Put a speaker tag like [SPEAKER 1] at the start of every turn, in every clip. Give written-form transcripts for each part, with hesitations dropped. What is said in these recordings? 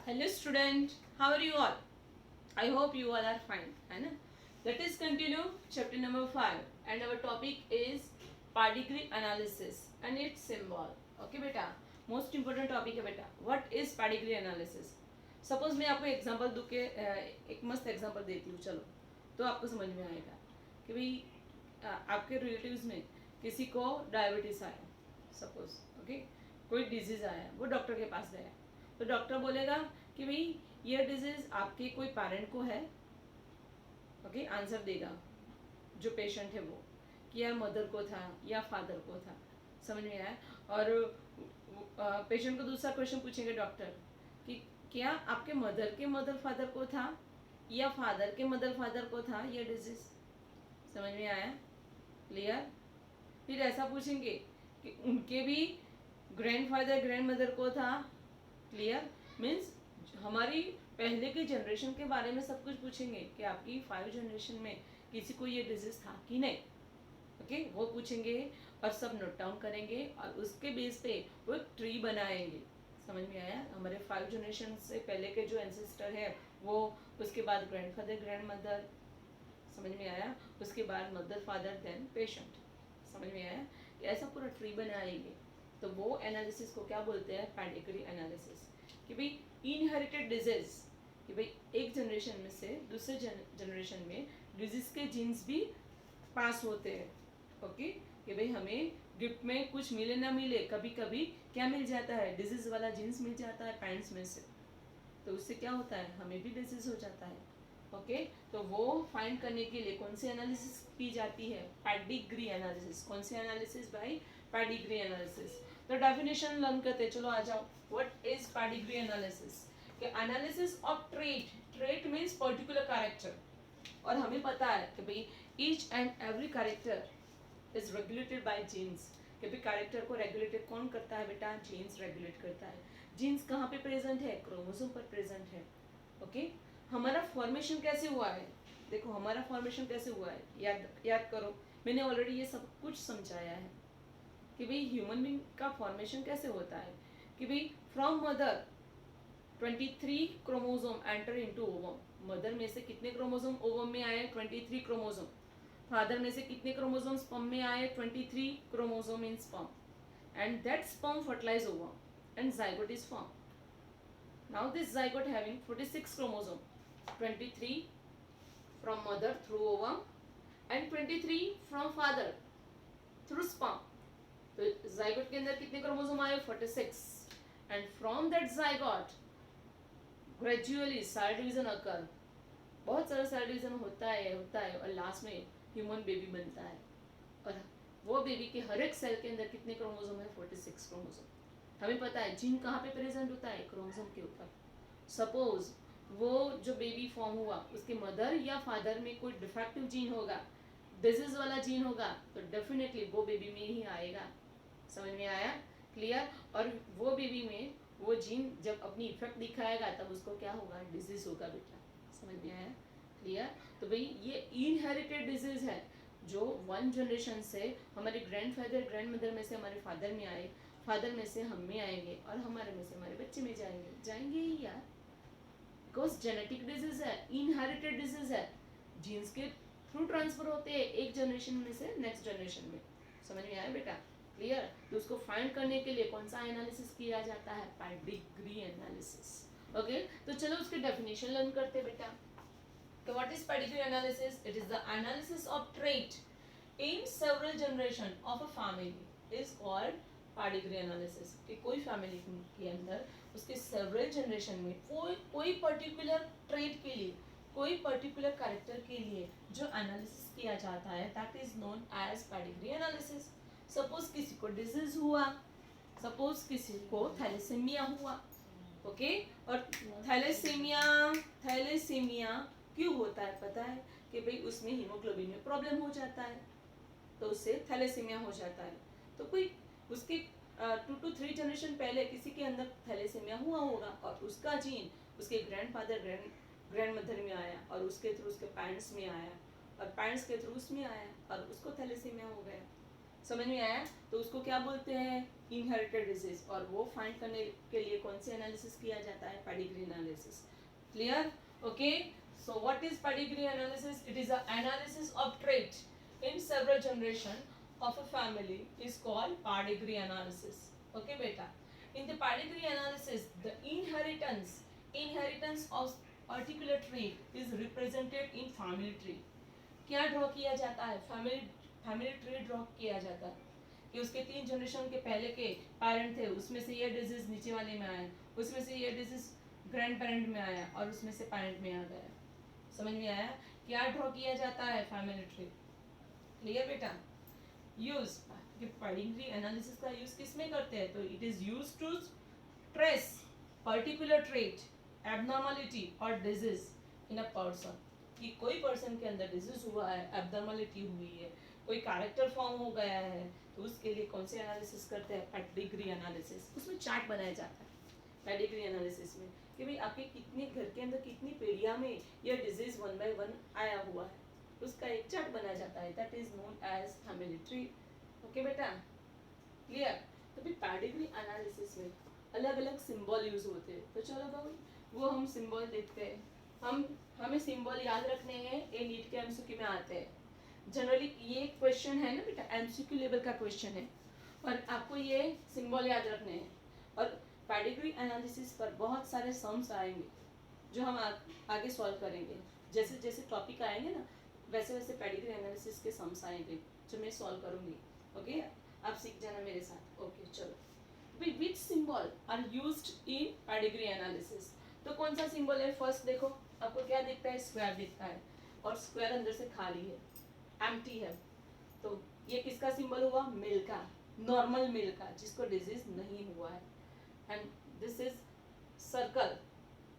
[SPEAKER 1] Hello student, how are you all? I hope you all are fine, है ना? Let us continue chapter number 5 and our topic is pedigree analysis and its symbol. Okay बेटा, most important topic है बेटा. What is pedigree analysis? Suppose मैं आपको example दूँ के एक मस्त example देती हूँ, चलो तो आपको समझ में आएगा कि भाई आपके रिलेटिव्स में किसी को डायबिटीज आया, सपोज ओके, कोई डिजीज आया, वो डॉक्टर के पास गया तो डॉक्टर बोलेगा कि भाई ये डिजीज आपके कोई पेरेंट को है, ओके, आंसर देगा जो पेशेंट है वो कि यार मदर को था या फादर को था, समझ में आया। और पेशेंट को दूसरा क्वेश्चन पूछेंगे डॉक्टर कि क्या आपके मदर के मदर फादर को था या फादर के मदर फादर को था ये डिजीज, समझ में आया, क्लियर। फिर ऐसा पूछेंगे कि उनके भी ग्रैंडफादर ग्रैंड मदर को था, क्लियर, मीन्स हमारी पहले की जनरेशन के बारे में सब कुछ पूछेंगे कि आपकी 5 जनरेशन में किसी को ये डिजीज था कि नहीं, ओके, वो पूछेंगे और सब नोट डाउन करेंगे और उसके बेस पे वो एक ट्री बनाएंगे, समझ में आया। हमारे 5 जनरेशन से पहले के जो एंसेस्टर है वो, उसके बाद ग्रैंडफादर ग्रैंड मदर, समझ में आया, उसके बाद मदर फादर देन पेशेंट, समझ में आया कि ऐसा पूरा ट्री बनाएंगे। तो वो एनालिसिस को क्या बोलते हैं, पेडिग्री एनालिसिस, कि भाई इनहेरिटेड डिजीज, कि भाई एक जनरेशन में से दूसरे जनरेशन में डिजीज के जीन्स भी पास होते हैं, ओके, कि भाई हमें गिफ्ट में कुछ मिले ना मिले, कभी कभी क्या मिल जाता है, डिजीज वाला जीन्स मिल जाता है पेरेंट्स में से, तो उससे क्या होता है, हमें भी डिजीज हो जाता है, ओके। तो वो फाइंड करने के लिए कौन सी एनालिसिस की जाती है, पेडिग्री एनालिसिस। कौन सी एनालिसिस भाई, पेडिग्री एनालिसिस। तो डेफिनेशन लर्न करते, चलो आ जाओ। व्हाट इज पेडिग्री एनालिसिस, कि analysis of trait, trait means particular character, और हमें पता है कि भाई each and every character is regulated by genes, कि भाई कैरेक्टर को रेगुलेटेड कौन करता है बेटा, जीन्स रेगुलेट करता है। जीन्स कहाँ पे प्रेजेंट है, क्रोमोसोम पर प्रेजेंट है, ओके। हमारा फॉर्मेशन कैसे हुआ है, देखो हमारा फॉर्मेशन कैसे हुआ है, याद करो, मैंने ऑलरेडी ये सब कुछ समझाया है कि भाई ह्यूमन बीइंग का फॉर्मेशन कैसे होता है, कि भाई from mother 23 chromosome enter into ovum, mother में से कितने क्रोमोसोम ओवम में आए, 23 क्रोमोसोम, फादर में से कितने क्रोमोसोम स्पर्म में आए, 23 chromosome in sperm, and that sperm fertilize ovum and zygote is formed. Now this zygote having 46 chromosome, 23 from mother through ovum and 23 from father through sperm. तो zygote के अंदर कितने chromosome आए, 46, and from that zygote gradually cell division occur, बहुत सारा cell division होता है और लास्ट में ह्यूमन बेबी बनता है, और वो बेबी के हर एक सेल के अंदर कितने क्रोमोसोम है, 46 क्रोमोसोम। हमें पता है जीन कहाँ पे प्रेजेंट होता है, क्रोमोसोम के ऊपर। सपोज वो जो बेबी फॉर्म हुआ उसके मदर या फादर में कोई डिफेक्टिव जीन होगा, डिजीज वाला जीन होगा, तो डेफिनेटली वो बेबी में ही आएगा, समझ में आया, क्लियर। और वो बेबी में वो जीन जब अपनी इफेक्ट दिखाएगा तब उसको क्या होगा, डिजीज होगा बेटा, समझ में आया, क्लियर। तो भाई ये इनहेरिटेड डिजीज है जो 1 जनरेशन से हमारे ग्रैंडफादर ग्रैंड मदर में से हमारे फादर में आए, फादर में से हम में आएंगे और हमारे में से हमारे बच्चे में जाएंगे ही यार, बिकॉज जेनेटिक डिजीज है, इनहेरिटेड डिजीज है, जीन्स के थ्रू ट्रांसफर होते हैं एक जनरेशन में से नेक्स्ट जनरेशन में, समझ में आया बेटा, क्लियर। तो उसको फाइंड करने के लिए कौन सा एनालिसिस किया जाता है, पेडिग्री एनालिसिस, ओके। तो चलो उसके डेफिनेशन लर्न करते बेटा। So what is pedigree analysis? It is the analysis of trait in several generation of a family is called pedigree analysis. कि कोई फैमिली के अंदर उसके several generation में कोई पर्टिकुलर ट्रेट के लिए, कोई पर्टिकुलर कैरेक्टर के लिए जो एनालिसिस किया जाता है, that is known as pedigree analysis. Suppose किसी को डिजीज हुआ, सपोज किसी को थैलेसीमिया हुआ, ओके, और थैलेसीमिया क्यों होता है पता है, कि भाई उसमें हीमोग्लोबिन में प्रॉब्लम हो जाता है तो उससे थैलेसीमिया हो जाता है। तो कोई उसके 2 to 3 जनरेशन पहले किसी के अंदर थैलेसीमिया हुआ होगा और उसका जीन उसके ग्रैंडफादर ग्रैंड मदर में आया और उसके थ्रू उसके पेरेंट्स में आया और पेरेंट्स के थ्रू उसमें आया और उसको थैलेसीमिया हो गया, समझ में आया? तो उसको क्या बोलते हैं? Inherited disease. और वो फाइंड करने के लिए कौन से एनालिसिस किया जाता है? Pedigree analysis. Clear? Okay, so what is pedigree analysis? It is a analysis of trait in several generation of a family is called pedigree analysis. Okay beta, in the pedigree analysis the inheritance of particular trait is represented in family tree. क्या draw किया जाता है? Family tree draw किया जाता है कि उसके 3 generation के पहले के पेरेंट थे, उसमें से ये डिजीज नीचे वाले में आया, उसमें से ये डिजीज ग्रैंड पेरेंट में आया और उसमें से पेरेंट में आ गया। समझ में आया? क्या ड्रॉ किया जाता है? Family tree. क्लियर बेटा? यूज पेडिग्री एनालिसिस का यूज किस में करते हैं? तो it is use to trace particular trait, abnormality और डिजीज इन अ पर्सन। कि कोई पर्सन के अंदर डिजीज हुआ है, एबनॉर्मलिटी हुई है, कोई कैरेक्टर फॉर्म हो गया है, तो उसके लिए कौन से एनालिसिस करते हैं? Pedigree analysis. उसमें चार्ट बनाया जाता है पेडिग्री एनालिसिस में कि भाई आपके कितने घर के अंदर कितनी पीढ़ियां में ये डिजीज 1 by 1 आया हुआ है, उसका एक चार्ट बनाया जाता है। That is known as family tree. Okay बेटा? क्लियर? तो भी पेडिग्री एनालिसिस में अलग अलग सिंबल यूज होते हैं। तो चलो भाई वो हम सिंबल देखते हैं। हमें सिंबल याद रखने हैं, ये नीट के एमसीक्यू में आते हैं जनरली। ये क्वेश्चन है ना बेटा, एमसीक्यू लेवल का क्वेश्चन है और आपको ये सिंबल याद रखने हैं। और पेडिग्री एनालिसिस पर बहुत सारे सम्स आएंगे जो हम आगे सॉल्व करेंगे। जैसे जैसे टॉपिक आएंगे ना वैसे वैसे पेडिग्री एनालिसिस के सम्स आएंगे जो मैं सॉल्व करूंगी। ओके, आप सीख जाना मेरे साथ। ओके चलो, which symbol are used in pedigree analysis? तो कौन सा सिंबल है? फर्स्ट देखो, आपको क्या दिखता है? स्क्वायर दिखता है और स्क्वायर अंदर से खाली है, एम्प्टी है। तो ये किसका सिंबल हुआ? मेल का, नॉर्मल मेल का, जिसको डिजीज नहीं हुआ है। एंड दिस इज सर्कल,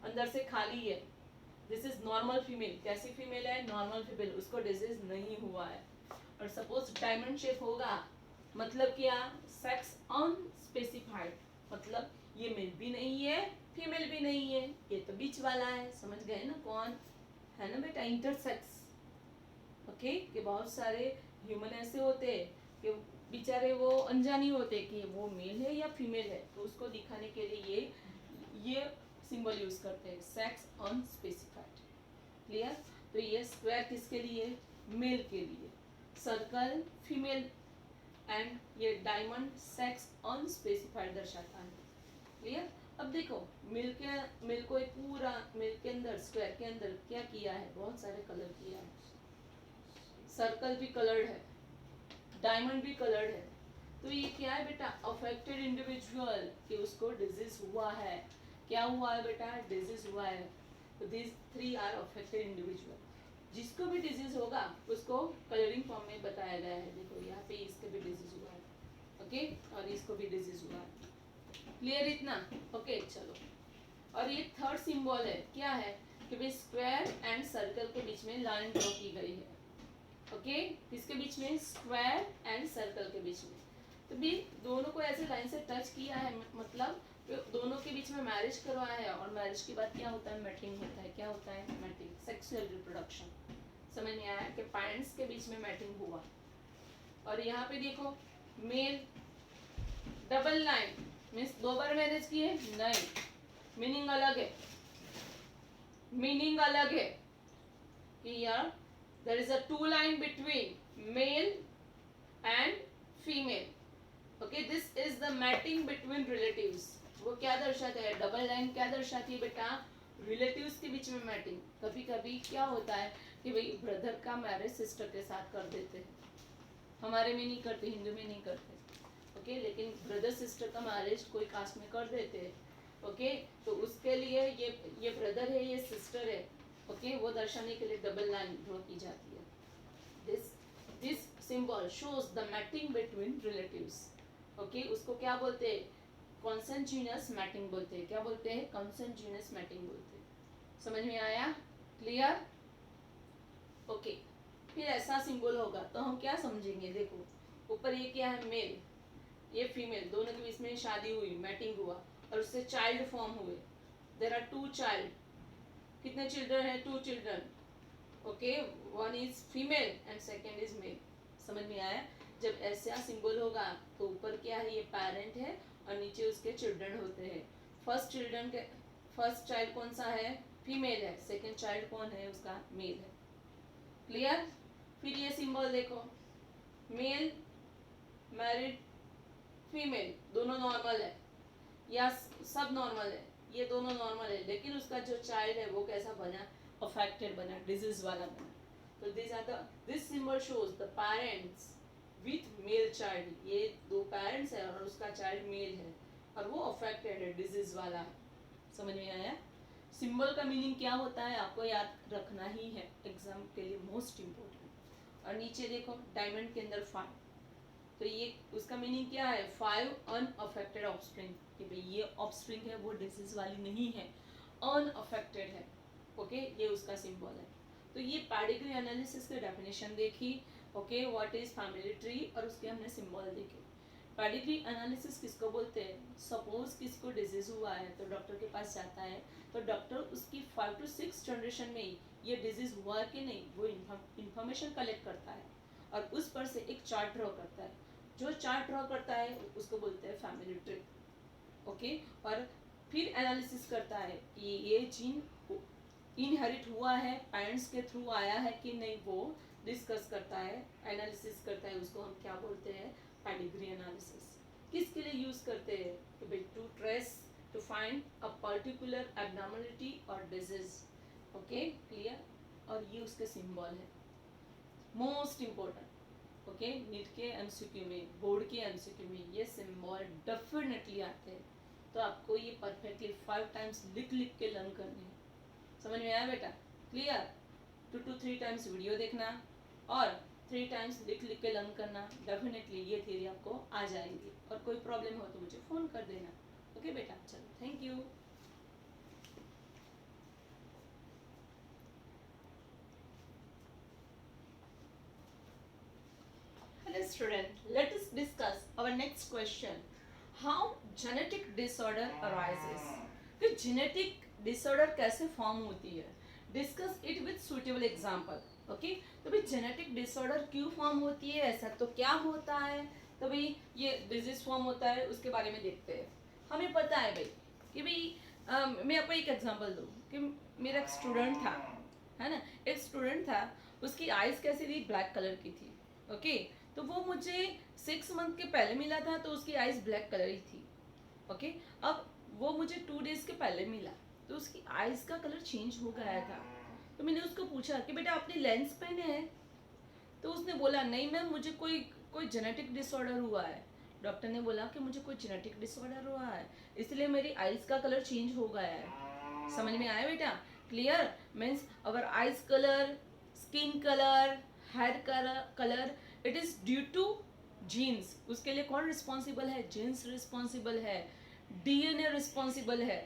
[SPEAKER 1] अंदर से खाली है। दिस इज नॉर्मल फीमेल, कैसी फीमेल है? नॉर्मल फीमेल, उसको डिजीज नहीं हुआ है। और सपोज डायमंड शेप होगा, मतलब क्या? सेक्स अनस्पेसिफाइड, मतलब ये मेल भी नहीं है फीमेल भी नहीं है, ये तो बीच वाला है। समझ गए ना कौन है? ना बेटा, इंटरसेक्स। ओके, कि बहुत सारे ह्यूमन ऐसे होते हैं कि बेचारे वो अनजानी होते कि वो मेल है या फीमेल है, तो उसको दिखाने के लिए ये सिंबल यूज करते हैं, सेक्स अनस्पेसिफाइड। क्लियर? तो ये स्क्वायर किसके लिए? मेल के लिए, सर्कल फीमेल, एंड ये डायमंड सेक्स अनस्पेसिफाइड दर्शाता है। क्लियर? अब देखो मिल को एक पूरा मिल के अंदर, स्क्वायर के अंदर क्या किया है? बहुत सारे कलर किया है। सर्कल भी कलर्ड है, डायमंड भी कलर्ड है। तो ये क्या है बेटा? अफेक्टेड इंडिविजुअल, कि उसको डिजीज हुआ है। क्या हुआ है बेटा? डिजीज हुआ है। तो दिस 3 आर अफेक्टेड इंडिविजुअल। जिसको भी डिजीज होगा उसको कलरिंग फॉर्म में बताया गया है। देखो यहाँ पे इसके भी डिजीज हुआ है, ओके, और इसको भी डिजीज हुआ है। क्लियर इतना? ओके चलो, और ये थर्ड सिंबल है, क्या है? कि भाई स्क्वायर एंड सर्कल के बीच में लाइन ड्रॉ की गई है। ओके, किसके बीच में? स्क्वायर एंड सर्कल के बीच में। तो भी दोनों को ऐसे लाइन से टच किया है, मतलब दोनों के बीच में मैरिज करवाया है। और मैरिज के बाद क्या होता है? मैटिंग होता है। क्या होता है? Mating, sexual reproduction. समझ में आया कि पेरेंट्स के बीच में मैटिंग हुआ। और यहाँ पे देखो मेल, डबल लाइन मीन्स 2 बार मैरिज किए? नहीं, मीनिंग अलग है, मीनिंग अलग है कि यार there is a 2 line between male and female. Okay, this is the mating between relatives. वो क्या दर्शाता है? डबल लाइन क्या दर्शाती है बेटा? रिलेटिव्स के बीच में मैटिंग। कभी कभी क्या होता है कि भाई ब्रदर का मैरिज सिस्टर के साथ कर देते हैं, हमारे में नहीं करते, हिंदू में नहीं करते। ओके, लेकिन ब्रदर सिस्टर का मैरिज कोई कास्ट में कर देते हैं। ओके, तो उसके लिए ये ब्रदर है, ये सिस्टर है। ओके, वो दर्शाने के लिए डबल लाइन ड्रॉ की जाती है। This symbol shows the mating between relatives. Okay, उसको क्या बोलते हैं? कॉन्सेंजीनियस मैटिंग बोलते हैं। क्या बोलते हैं? कॉन्सेंजीनियस मैटिंग बोलते हैं। समझ में आया? क्लियर? ओके, फिर ऐसा सिंबल होगा तो हम क्या समझेंगे? देखो ऊपर ये क्या है? मेल, ये फीमेल, दोनों के बीच में शादी हुई, मैटिंग हुआ और उससे चाइल्ड फॉर्म हुए। There are 2 child. कितने चिल्ड्रन है? 2 children. Okay, 1 is female and 2nd is male. समझ में आया? जब ऐसा सिंबल होगा तो ऊपर क्या है, ये पेरेंट है और नीचे उसके चिल्ड्रन होते हैं। फर्स्ट चाइल्ड कौन सा है, फीमेल है, सेकंड चाइल्ड कौन है, उसका मेल है। क्लियर। फिर ये सिंबल देखो, मेल, मैरिड, फीमेल, दोनों नॉर्मल है या सब नॉर्मल है, ये दोनों नॉर्मल है, लेकिन उसका जो चाइल्ड है वो कैसा बना, अफेक्टेड बना, डिजीज वाला बना। तो this symbol shows the parents with male child, ये दो पेरेंट्स है और उसका चाइल्ड मेल है और वो अफेक्टेड है, डिजीज वाला है। समझ में आया। सिंबल का मीनिंग क्या होता है आपको याद रखना ही है, एग्जाम के लिए मोस्ट इम्पोर्टेंट। और नीचे देखो डायमंड के अंदर 5, तो ये उसका मीनिंग क्या है, 5 अनअफेक्टेड ऑफस्प्रिंग, कि भाई ये ऑफस्प्रिंग है वो डिजीज वाली नहीं है, अनअफेक्टेड है। ओके, ये उसका सिंबल है। तो ये पेडिग्री एनालिसिस की डेफिनेशन देखी। Okay, what is family tree, और उसके हमने सिंबल देखे। पेडिग्री एनालिसिस किसको बोलते हैं, सपोज किसको डिजीज हुआ है तो डॉक्टर के पास जाता है, तो डॉक्टर उसकी 5 to 6 जनरेशन में ही ये डिजीज हुआ कि नहीं वो इंफॉर्मेशन कलेक्ट करता है और उस पर से एक चार्ट ड्रॉ करता है। जो चार्ट ड्रॉ करता है उसको बोलते हैं फैमिली ट्री। ओके, और फिर एनालिसिस करता है कि ये जीन इनहेरिट हुआ है, पेरेंट्स के थ्रू आया है कि नहीं, वो डिस्कस करता है, एनालिसिस करता है। उसको हम क्या बोलते हैं, पेडिग्री एनालिसिस। किसके लिए यूज करते हैं, तो भाई to trace, to find a particular abnormality और डिजीज। Okay, clear. और ये उसके सिंबल है, मोस्ट इम्पोर्टेंट। ओके, नीट के एमसीक्यू में, बोर्ड के एमसीक्यू में ये सिंबल डेफिनेटली आते हैं, तो आपको ये परफेक्टली 5 टाइम्स लिख लिख के लर्न करने हैं। समझ में आया बेटा, क्लियर। 2 to 3 टाइम्स वीडियो देखना और 3 टाइम्स लिख लिख के लर्न करना, डेफिनेटली ये थ्योरी आपको आ जाएगी। और कोई प्रॉब्लम हो तो मुझे फ़ोन कर देना। ओके बेटा, चलो, thank you. Hello student, let us discuss our next question. How genetic disorder arises? कि genetic disorder कैसे फॉर्म होती है, discuss it with suitable example. Okay, तो भाई जेनेटिक डिसऑर्डर क्यों फॉर्म होती है, ऐसा तो क्या होता है, तो भाई ये डिजीज फॉर्म होता है उसके बारे में देखते हैं। हमें पता है भाई कि भाई मैं आपको एक एग्जांपल दूँ कि मेरा एक स्टूडेंट था, है ना, एक स्टूडेंट था, उसकी आइज कैसी थी, ब्लैक कलर की थी। ओके, तो वो मुझे 6 मंथ के पहले मिला था तो उसकी आइज ब्लैक कलर ही थी। ओके, अब वो मुझे 2 डेज के पहले मिला तो उसकी आइज का कलर चेंज हो गया था। तो मैंने उसको पूछा कि बेटा आपने लेंस पहने हैं, तो उसने बोला नहीं मैम, मुझे कोई कोई जेनेटिक डिसऑर्डर हुआ है। डॉक्टर ने बोला कि मुझे कोई जेनेटिक डिसऑर्डर हुआ है इसलिए मेरी आइज का कलर चेंज हो गया है। समझ में आया बेटा, clear. Means our eyes colour, skin colour, hair colour, it is due to genes. उसके लिए कौन रिस्पॉन्सिबल है, जीन्स रिस्पॉन्सिबल है, डीएनए रिस्पॉन्सिबल है।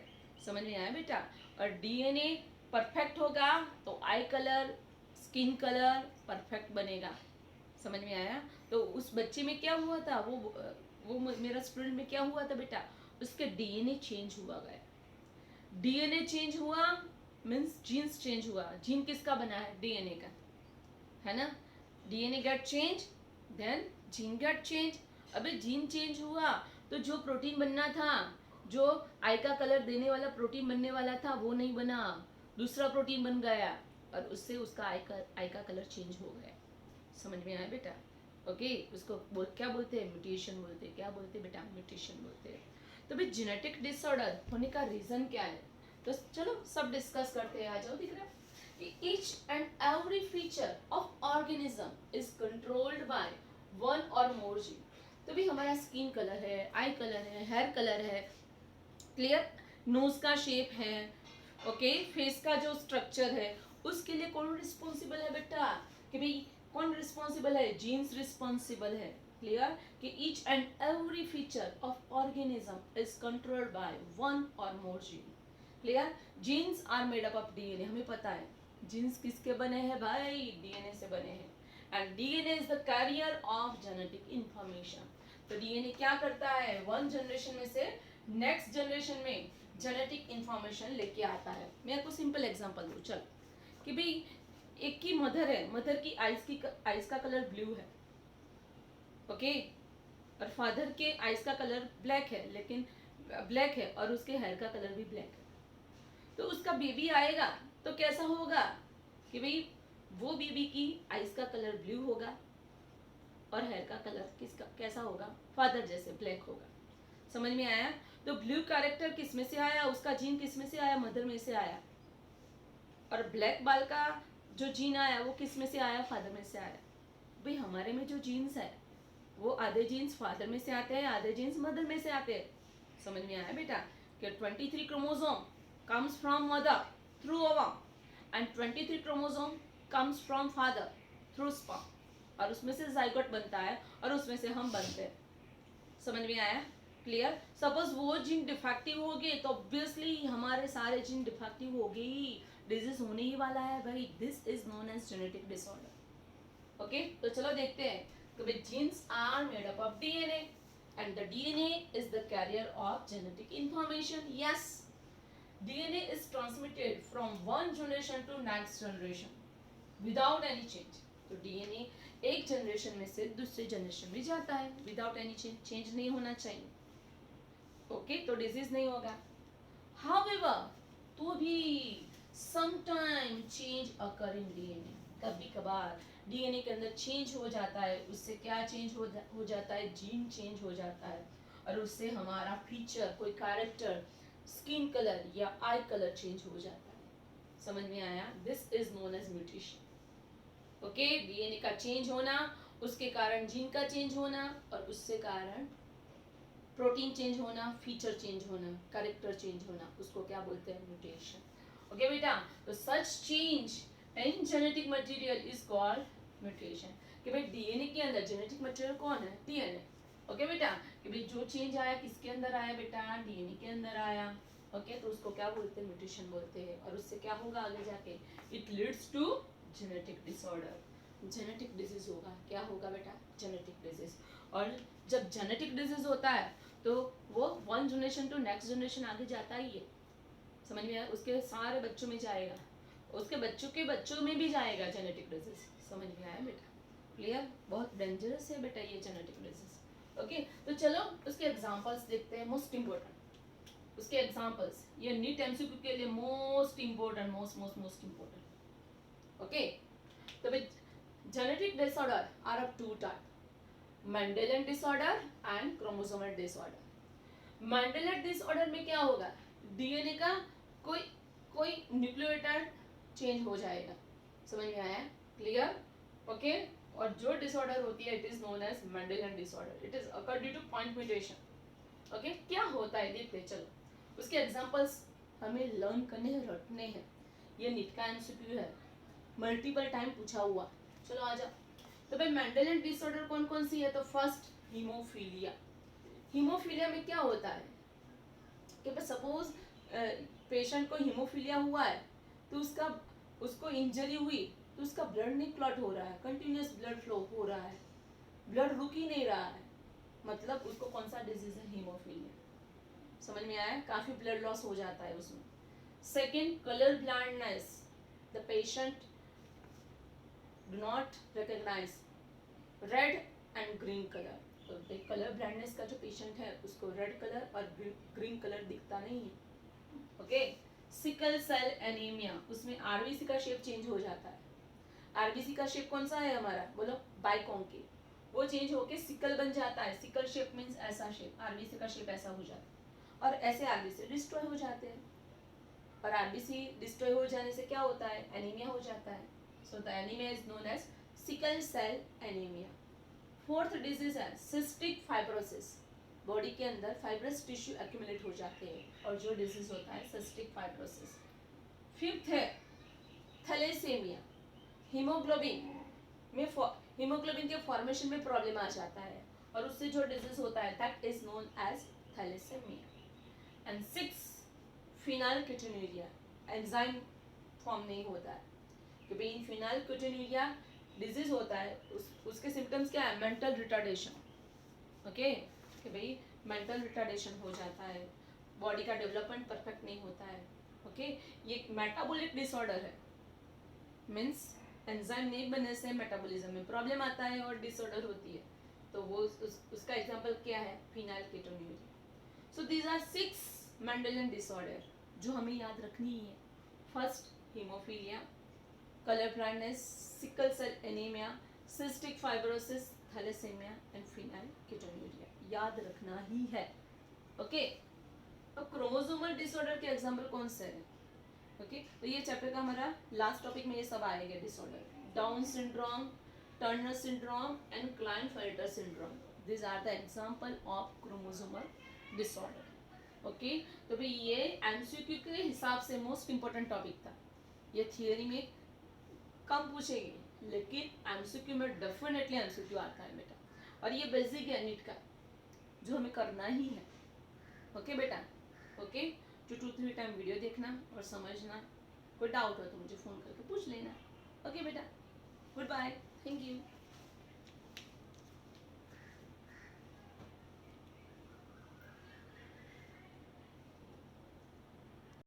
[SPEAKER 1] समझ में आया बेटा। और डीएनए परफेक्ट होगा तो आई कलर, स्किन कलर परफेक्ट बनेगा। समझ में आया। तो उस बच्चे में क्या हुआ था, वो मेरा स्टूडेंट में क्या हुआ था बेटा, उसके डीएनए चेंज हुआ गया। डीएनए चेंज हुआ मीन्स जीन्स चेंज हुआ। जीन किसका बना है, डीएनए का, है ना। DNA get change then gene get change. अबे जीन चेंज हुआ तो जो प्रोटीन बनना था, जो आई का कलर देने वाला प्रोटीन बनने वाला था वो नहीं बना, दूसरा प्रोटीन बन गया और उससे उसका आई का कलर चेंज हो गया। समझ में आया बेटा। ओके, उसको क्या बोलते हैं, म्यूटेशन बोलते हैं। क्या बोलते हैं बेटा, म्यूटेशन बोलते हैं। तो भाई जेनेटिक डिसऑर्डर होने का रीजन क्या है, तो चलो सब डिस्कस करते हैं। आ जाओ, दिख रहा है कि each and every feature of organism is controlled by one or more gene। तो भी हमारा स्किन कलर है, आई कलर है, हेयर कलर है, क्लियर, नोज का शेप है, ओके, फेस का जो स्ट्रक्चर है, उसके लिए कौन रिस्पॉन्सिबल है बेटा, कि भाई कौन रिस्पॉन्सिबल है, जीन्स रिस्पॉन्सिबल है। क्लियर, कि each and every feature of organism is controlled by one or more gene. Clear, genes are made up of DNA. हमें पता है जीन्स किसके बने हैं भाई, डीएनए से बने हैं। And DNA is the carrier of genetic information. तो डीएनए क्या करता है, वन जनरेशन में से नेक्स्ट जनरेशन में जेनेटिक इंफॉर्मेशन लेके आता है। मैं आपको सिंपल एग्जांपल दूं, चल, कि भाई एक की मदर है, मदर की आइज का कलर ब्लू है, ओके। और फादर के आइज का कलर ब्लैक है, लेकिन ब्लैक है और उसके हेयर का कलर भी ब्लैक है। तो उसका बेबी आएगा तो कैसा होगा कि भाई वो बेबी की आइज का कलर ब्लू होगा और हेयर का कलर किसका कैसा होगा, फादर जैसे ब्लैक होगा। समझ में आया? तो ब्लू कैरेक्टर किस में से आया, उसका जीन किस में से आया, मदर में से आया। और ब्लैक बाल का जो जीन आया वो किस में से आया, फादर में से आया। भाई हमारे में जो जीन्स है वो आधे जीन्स फादर में से आते हैं, आधे जीन्स मदर में से आते हैं। समझ में आया बेटा कि 23 chromosome comes from mother through ovum and 23 chromosome comes from father through sperm, और उसमें से जाइगोट बनता है और उसमें से हम बनते हैं। समझ में आया? क्लियर? सपोज वो जीन डिफेक्टिव हो गए तो ऑब्वियसली हमारे सारे जीन डिफेक्टिव हो गए, डिजीज होने ही वाला है भाई। This is known as genetic disorder. Okay, तो चलो देखते हैं कि genes are made up of DNA and the DNA is the carrier of genetic information. Yes, DNA is transmitted from one generation to next generation without any change. तो DNA एक generation में से दूसरे जनरेशन में जाता है without any change, change नहीं होना चाहिए। ओके, तो डिजीज नहीं होगा। However, तो भी sometime change occur in DNA, कभी कभार डीएनए के अंदर चेंज हो जाता है। उससे क्या चेंज हो जाता है, जीन चेंज हो जाता है और उससे हमारा फीचर, कोई कैरेक्टर, स्किन कलर या आई कलर चेंज हो जाता है। समझ में आया? This is known as mutation. Okay, DNA का चेंज होना, उसके कारण जीन का चेंज होना और उससे कारण प्रोटीन चेंज होना, फीचर चेंज होना, कैरेक्टर चेंज होना, उसको क्या बोलते हैं, म्यूटेशन। ओके बेटा, तो such change in genetic material is called mutation. कि भाई डीएनए के अंदर जेनेटिक मटेरियल कौन है, डीएनए। ओके बेटा, कि भाई जो चेंज आया किसके अंदर आया बेटा, डीएनए के अंदर आया। ओके, तो उसको क्या बोलते हैं, म्यूटेशन बोलते हैं। और उससे क्या होगा आगे जाके, it leads to genetic disorder, genetic disease होगा। क्या होगा बेटा, जेनेटिक डिजीज। और जब जेनेटिक डिजीज होता है तो वो one generation to next generation आगे जाता ही है। समझ में आया? उसके सारे बच्चों में जाएगा, उसके बच्चों के बच्चों में भी जाएगा जेनेटिक डिजीज। समझ में आया बेटा? क्लियर? बहुत डेंजरस है बेटा ये जेनेटिक डिजीज। ओके, तो चलो उसके एग्जांपल्स देखते हैं, मोस्ट इंपॉर्टेंट उसके एग्जांपल्स। ये नीट एमसीक्यू के लिए most important, most important. Okay, तो भाई genetic disorder are of two type, Mendelian disorder and chromosomal disorder. Mendelian disorder में क्या होगा, डीएनए का कोई कोई न्यूक्लियोटाइड चेंज हो जाएगा। समझ में आया? क्लियर? ओके, और जो डिसऑर्डर होती है it is known as Mendelian disorder. It is occur due to point mutation. Okay, क्या होता है देखते हैं। चलो उसके एग्जांपल्स हमें लर्न करने हैं, रटने हैं। ये नीट का एमसीक्यू है, मल्टीपल टाइम पूछा हुआ। चलो आ जाओ। तो भाई मेंडेलियन डिसऑर्डर कौन कौन सी है, तो फर्स्ट हीमोफीलिया। हीमोफीलिया में क्या होता है कि भाई सपोज पेशेंट को हीमोफीलिया हुआ है तो उसको इंजरी हुई तो उसका ब्लड नहीं क्लॉट हो रहा है, कंटिन्यूअस ब्लड फ्लो हो रहा है, ब्लड रुक ही नहीं रहा है, मतलब उसको कौन सा डिजीज है, हीमोफीलिया। समझ में आया? काफी ब्लड लॉस हो जाता है उसमें। Second, colour blindness, the patient do not recognize red and green color। तो कलर ब्लाइंडनेस का जो पेशेंट है उसको रेड कलर और ग्रीन कलर दिखता नहीं है। ओके, सिकल सेल एनीमिया, उसमें आरबीसी का शेप चेंज हो जाता है। आरबीसी का शेप कौन सा है हमारा, बोलो, बाइकॉन्केव। वो चेंज होके सिकल बन जाता है। सिकल शेप मींस ऐसा शेप, आरबीसी का शेप ऐसा हो जाता है और ऐसे आरबीसी डिस्ट्रॉय हो जाते हैं। और आरबीसी डिस्ट्रॉय हो जाने से क्या होता है, एनीमिया हो जाता है। So the anemia is known as sickle cell anemia. Fourth disease है cystic fibrosis। बॉडी के अंदर फाइब्रस टिश्यू एक्यूमुलेट हो जाते हैं और जो डिजीज होता है सिस्टिक फाइब्रोसिस। फिफ्थ है थैलेसेमिया। हीमोग्लोबिन के फॉर्मेशन में प्रॉब्लम आ जाता है और उससे जो डिजीज होता है that is known as thalassaemia. And six, phenylketonuria, enzyme form नहीं होता है कि भाई फिनाइलकेटोन्यूरिया डिजीज होता है। उसके सिम्टम्स क्या है, मेंटल रिटार्डेशन। ओके, कि भाई मेंटल रिटार्डेशन हो जाता है, बॉडी का डेवलपमेंट परफेक्ट नहीं होता है। ओके, ये मेटाबॉलिक डिसऑर्डर है, मींस एंजाइम नहीं बनने से मेटाबॉलिज्म में प्रॉब्लम आता है और डिसऑर्डर होती है। तो वो उसका एग्जाम्पल क्या है, phenylketonuria. So these are 6 Mendelian disorder जो हमें याद रखनी ही है. First, haemophilia, colour blindness, sickle cell anaemia, cystic fibrosis, thalassaemia and phenylketonuria. याद रखना ही है. ओके. अब क्रोमोसोमल डिसऑर्डर के एग्जांपल कौन से हैं? ओके, तो ये चैप्टर का हमारा लास्ट टॉपिक में ये सब आएगा disorder. Down syndrome, Turner syndrome and Klinefelter syndrome. These are the example of chromosomal disorder. Okay, तो भाई ये एमसीक्यू के हिसाब से मोस्ट इंपॉर्टेंट टॉपिक था. ये थियरी में कम पूछेगी लेकिन एमसीक्यू में डेफिनेटली एमसीक्यू आता है बेटा. और ये बेसिक है नीट का जो हमें करना ही है. ओके बेटा. ओके, 2-3 टाइम वीडियो देखना और समझना. कोई डाउट हो तो मुझे फ़ोन करके पूछ लेना. ओके बेटा, गुड बाय, थैंक यू.